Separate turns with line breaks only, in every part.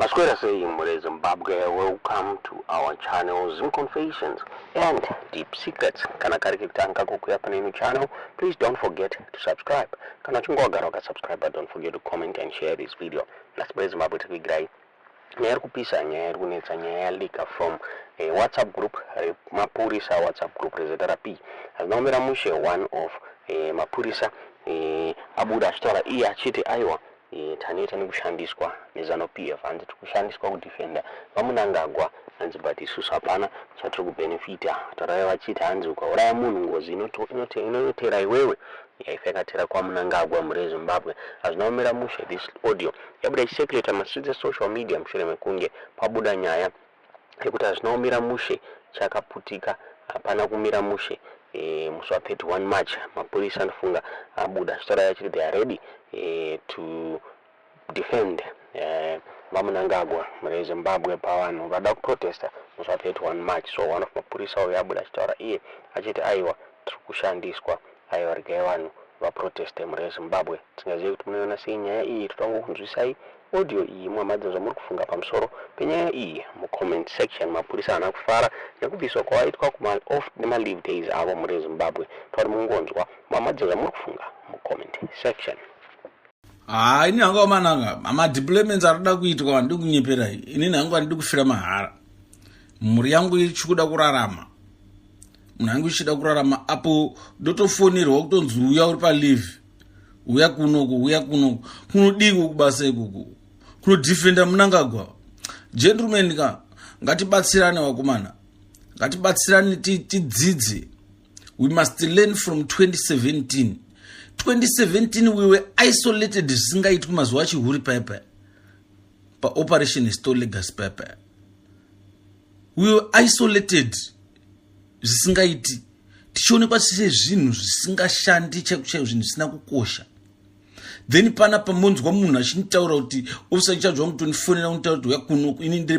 Masquera saying Zimbabwe, welcome to our channel Zim Confessions and Deep Secrets. Kana karikitanga kukuya new channel, please don't forget to subscribe. Kana chungo garoka subscribe, but don't forget to comment and share this video. Nasibwe Zimbabwe tikigrai. Nyaya kupisa nyaya kunetsa nyaya lika from a WhatsApp group, Mapurisa WhatsApp group Rezetarapi. Azinomera mushe one of Mapurisa abuda stora iya chiti aiwa taneta nikushandiswa nezano PF anzi tikushandiswa kudefenda vamunangagwa anzi but isusu hapana chatiri kubenefita taraya vachita anzi ukauraya munhu ngozi inotera iwewe yaifekatera kwamunangagwa muri Zimbabwe. Azvinomera mushe this audio yabuda ichisekereta maswidze social media mushure mekunge pabuda nyaya yekuti azvinomira mushe chakaputika hapana kumira mushe musi wa 31 March mapurisa anofunga abuda stora yachiti they are ready to defend vamunangagwa muri Zimbabwe pavanhu vada kuprotesta musi wa 31 March. So one of mapurisa uyo abuda achitaura iye achiti aiwa tiri kushandiswa aiwa regai vanhu vaproteste muri Zimbabwe. Tingazivi kuti munoona sei nyaya iyi totangokunzwisai audio iyi mwamadzinza muri kufunga pamusoro penyaya iyi mucomment section. Mapurisa ana kufara nekubviswa kwaitwa kuma-off nema-leave days avo muri Zimbabwe. Tauri mungonzwa mwamadzinza muri kufunga mucomment section.
Ini hanga mananga amadeployments arida kuitwa ndiri kunyepera inini hangu handidi kufira mahara. Mhuri yangu ichikuda kurarama, munhu wangu ichida kurarama apo ndotofonirwa kutonzi uya uri paleave, uya kunoku kunodiko kubasa ikuku kunodefenda Munangagwa. Gentlemen ngatibatsirane vakomana, ngatibatsirane tidzidze. We must learn from 2017 we were isolated zvisingaiti kumazuva chihuri paipa paoperation Restore Legacy paipa. We were isolated zvisingaiti tichionekwa sezvinhu zvisingashandi chaiko zvinhu zvisina kukosha. Then pana pamonzwa munhu achinitaura kuti ofisa chichadzwa mutondifonera kunitaura kuti uya kunoku ini ndiri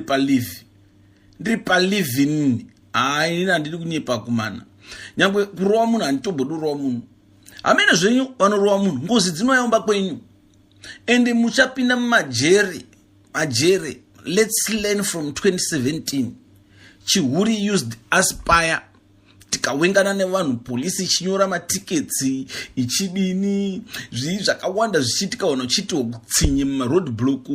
paleave inini inini handidi kunyepa kumana. Nyangwe kurova munhu handitombodorowa munhu. Hamene zvenyu vanorova munhu ngozi dzinoyamba kwenyu ende muchapinda mumajere. Let's learn from 2017. Chihuri used Aspire tikawengana nevanhu, polisi ichinyora matiketsi ichidini zvakawanda zvichiitika vanhu vachitiwa kutsinye mumaroadblock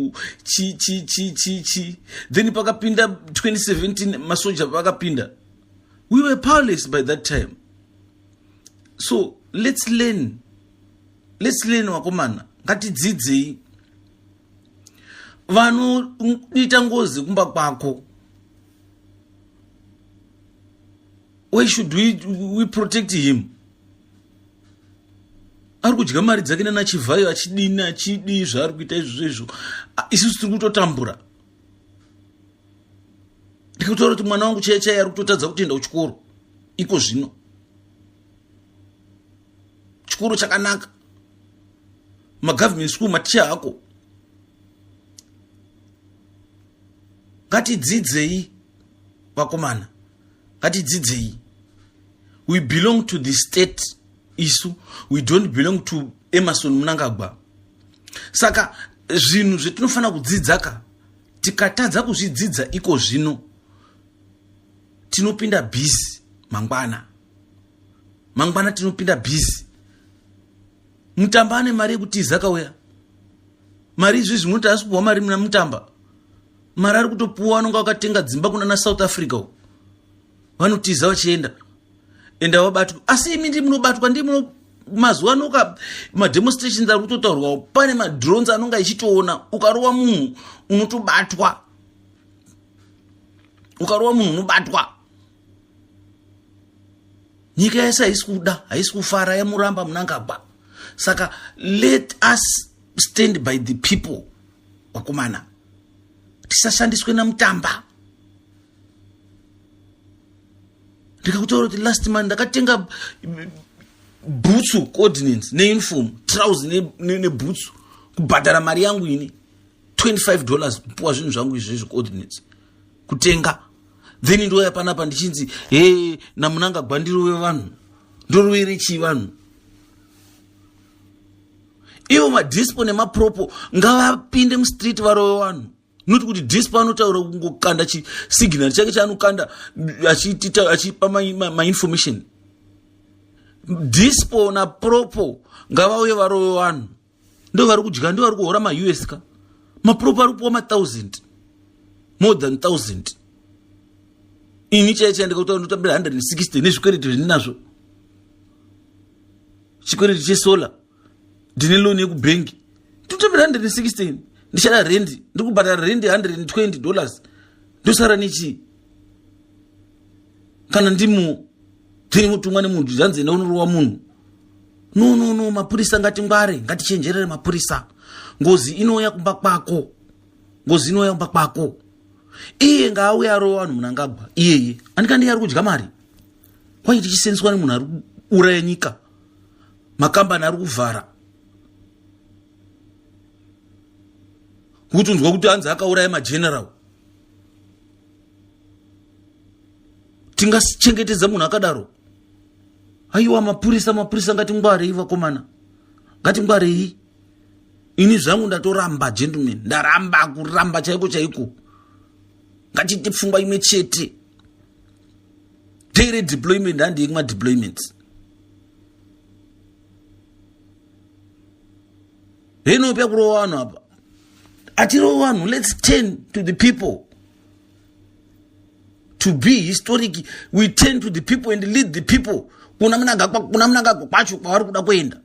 then pakapinda 2017 masoja pakapinda. We were powerless by that time. So let's learn vakomana, ngatidzidzei. Vanoita ngozi kumba kwako, why should we protect him? Ari kudya mari dzake nanachivhayo achidi zvaari kuita izvozvo. Isusu tiri kutotambura. Ndikutaura kuti mwana wangu chaiye ari kutotadza kutoenda kuchikoro iko zvino. Chikoro chakanaka, magovernment school maticha ako. Ngatidzidzei vakomana, ngatidzidzei. We belong to the state isu, we don't belong to Emmerson Mnangagwa. Saka zvinhu zvetinofana kudzidzaka tikatadza kuzvidzidza iko zvino tinopinda busy mangwana tinopinda busy. Mutamba ane mari yekutiza akauya, mari izvi zvinoti asikupuwa mari muna Mutamba, mari ari kutopuwa anonga wakatenga dzimba kuna South Africa vanotiza vachienda enda wabatwa. Asi imi ndi munobatwa, ndi muno mazuva anoka mademonstrations ari kutotaurwa pane madrones anonga ichitoona ukarova munhu unotobatwa, nyika yese haisi kufara yamuramba Munangagwa. Saka let us stand by the people vakomana, tisashandiswe naMutamba. Ndikakutaura kuti last month ndakatenga boots coordinates neuniform trousers neboots kubhadhara mari yangu ini $25 kupuwa zvinhu zvangu izvezvo coordinates kutenga. Then ndoya panapa ndichinzi naMunangagwa ndirove vanhu, ndorovere chii vanhu. Ivo madispo nemapropo ngavapinde mustreet varove vanhu not kuti Dispo anotaura kungokanda signal chake chaanokanda achipa ma-information. Dispo na Propo ngavauye varove vanhu ndo vari kudya, ndo vari kuhora ma-US ka. Mapropo ari kupuwa ma-1000 more than 1000. Ini chaiche ndikauta ndotambira 160 nezvikwereti zvindinazvo. Chikwereti chesolar ndine loan yekubhengi ndotambira 116. Ndichada rendi ndikubhadhara rendi $120 ndosara nechi kana ndimo tiri mutumwa nemunhu zvanzi ndaunoruwa munhu. No, mapurisa ngatingware, ngatichenjerere mapurisa. Ngozi inouya kumba kwako. Iye ngaauye arowa vanhu munangagwa iyeye andikandi ari kudya mari. Kwai tichisenzeswa nemunhu ari kuuraya nyika, makambani ari kuvhara. Kuti unzwa kuti anzi akauraya mageneral. Tingachengetedza munhu akadaro? Aiwa mapurisa ngatingwarei vakomana, ngatingwarei. Ini zvangu ndatoramba gentlemen, ndaramba kuramba chaiko. Ngachiti pfungwa imwe chete. Daily deployment handi ikuma deployments. Heno pia kurowa vanhu apa. Atirowa vanhu, let's turn to the people. To be historic, we turn to the people and lead the people. Kuna mnangagwa kwacho kwavari kuda kuenda.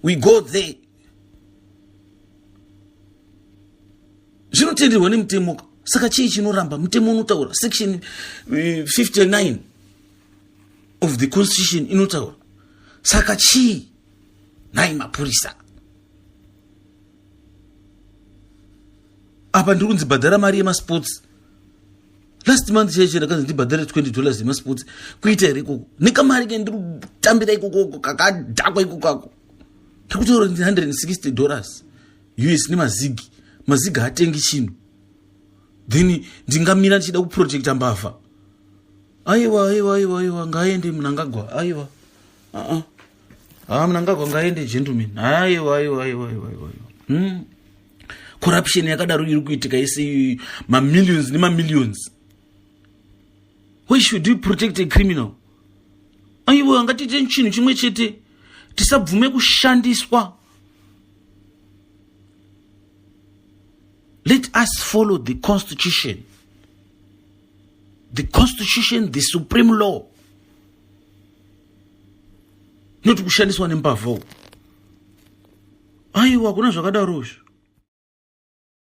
We go there. Zvinotenderwa nemutemo. Saka chii chinoramba? Mutemo unotaura section 59 of the constitution inotaura. Saka chii? Nai mapurisa. Apa ndiri kunzi bhadhara mari yemasports. Last month chaiche ndakanzi ndibhadhare $20 yemasports. Kuita here ikoko. Nekamari ke ndiri kutambira ikoko kakadhakwa ikoko. Ndakutaura ndi $160 US nemazigi. Mazigi hatengi chinhu. Then ndingamira ndichida kuprojecta mbavha. Aiwa ngaende munangagwa. Aiwa. Munangagwa ngaende gentlemen. Aiwa. Corruption yakadaro iri kuitika isi millions. Why should you protect a criminal? Aiwa ngatiite chinhu chimwe chete. Tisabvume kushandiswa. Let us follow the constitution. The constitution, the supreme law. Not kushandiswa nembavha. Aiwa kuna zvakadarozvo.